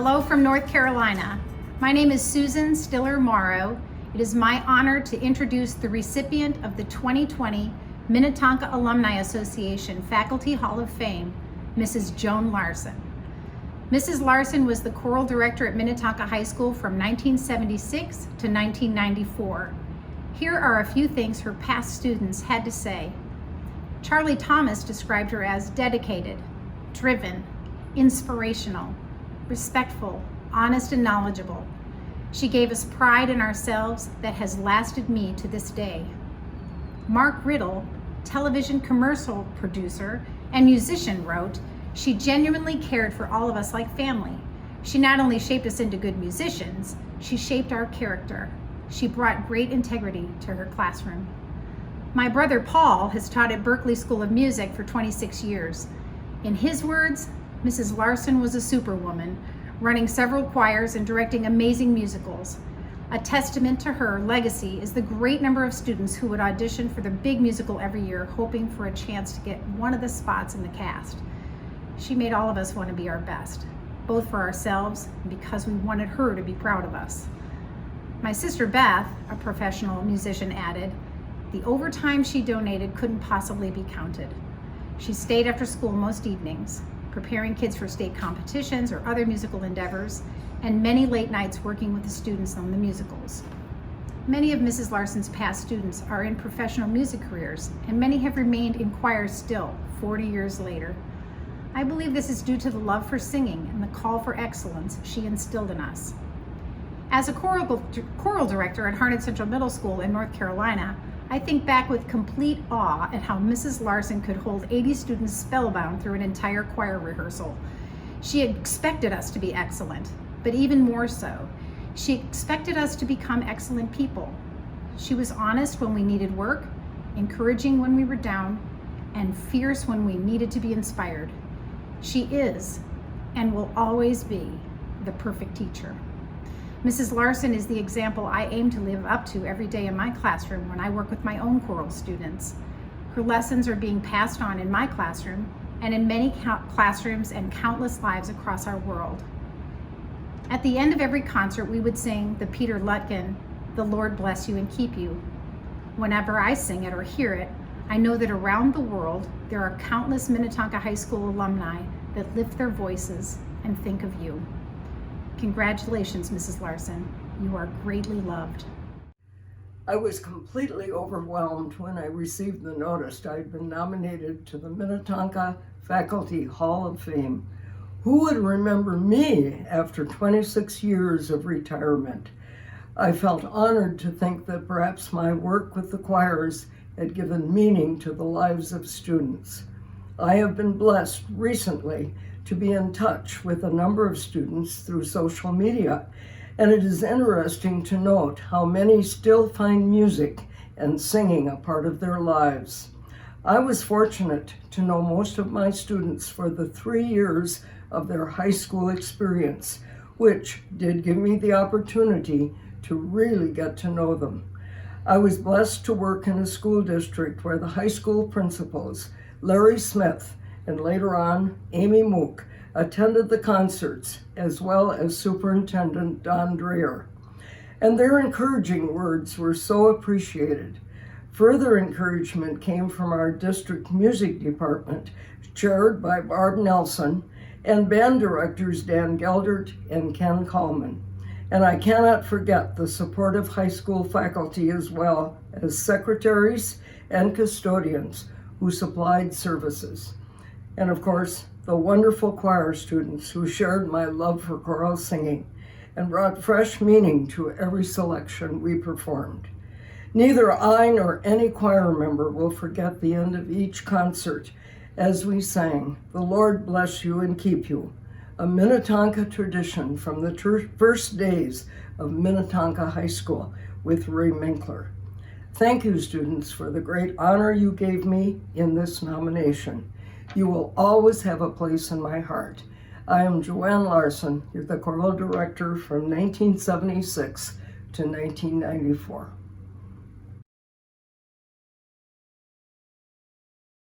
Hello from North Carolina. My name is Susan Stiller Morrow. It is my honor to introduce the recipient of the 2020 Minnetonka Alumni Association Faculty Hall of Fame, Mrs. Joan Larson. Mrs. Larson was the choral director at Minnetonka High School from 1976 to 1994. Here are a few things her past students had to say. Charlie Thomas described her as dedicated, driven, inspirational, respectful, honest, and knowledgeable. She gave us pride in ourselves that has lasted me to this day. Mark Riddle, television commercial producer and musician, wrote, "She genuinely cared for all of us like family. She not only shaped us into good musicians, she shaped our character. She brought great integrity to her classroom." My brother Paul has taught at Berklee School of Music for 26 years. In his words, Mrs. Larson was a superwoman, running several choirs and directing amazing musicals. A testament to her legacy is the great number of students who would audition for the big musical every year, hoping for a chance to get one of the spots in the cast. She made all of us want to be our best, both for ourselves and because we wanted her to be proud of us. My sister Beth, a professional musician, added, "The overtime she donated couldn't possibly be counted. She stayed after school most evenings, preparing kids for state competitions or other musical endeavors, and many late nights working with the students on the musicals." Many of Mrs. Larson's past students are in professional music careers, and many have remained in choirs still, 40 years later. I believe this is due to the love for singing and the call for excellence she instilled in us. As a choral director at Harnett Central Middle School in North Carolina, I think back with complete awe at how Mrs. Larson could hold 80 students spellbound through an entire choir rehearsal. She expected us to be excellent, but even more so, she expected us to become excellent people. She was honest when we needed work, encouraging when we were down, and fierce when we needed to be inspired. She is, and will always be, the perfect teacher. Mrs. Larson is the example I aim to live up to every day in my classroom when I work with my own choral students. Her lessons are being passed on in my classroom and in many classrooms and countless lives across our world. At the end of every concert, we would sing the Peter Lutgen, "The Lord Bless You and Keep You." Whenever I sing it or hear it, I know that around the world, there are countless Minnetonka High School alumni that lift their voices and think of you. Congratulations, Mrs. Larson. You are greatly loved. I was completely overwhelmed when I received the notice I had been nominated to the Minnetonka Faculty Hall of Fame. Who would remember me after 26 years of retirement? I felt honored to think that perhaps my work with the choirs had given meaning to the lives of students. I have been blessed recently to be in touch with a number of students through social media, and it is interesting to note how many still find music and singing a part of their lives. I was fortunate to know most of my students for the 3 years of their high school experience, which did give me the opportunity to really get to know them. I was blessed to work in a school district where the high school principals, Larry Smith, and later on, Amy Mook, attended the concerts, as well as Superintendent Don Dreher. And their encouraging words were so appreciated. Further encouragement came from our district music department, chaired by Barb Nelson, and band directors Dan Geldert and Ken Coleman. And I cannot forget the supportive high school faculty, as well as secretaries and custodians who supplied services. And of course, the wonderful choir students who shared my love for choral singing and brought fresh meaning to every selection we performed. Neither I nor any choir member will forget the end of each concert as we sang, "The Lord Bless You and Keep You," a Minnetonka tradition from the first days of Minnetonka High School with Ray Minkler. Thank you, students, for the great honor you gave me in this nomination. You will always have a place in my heart. I am Joanne Larson, the choral director from 1976 to 1994.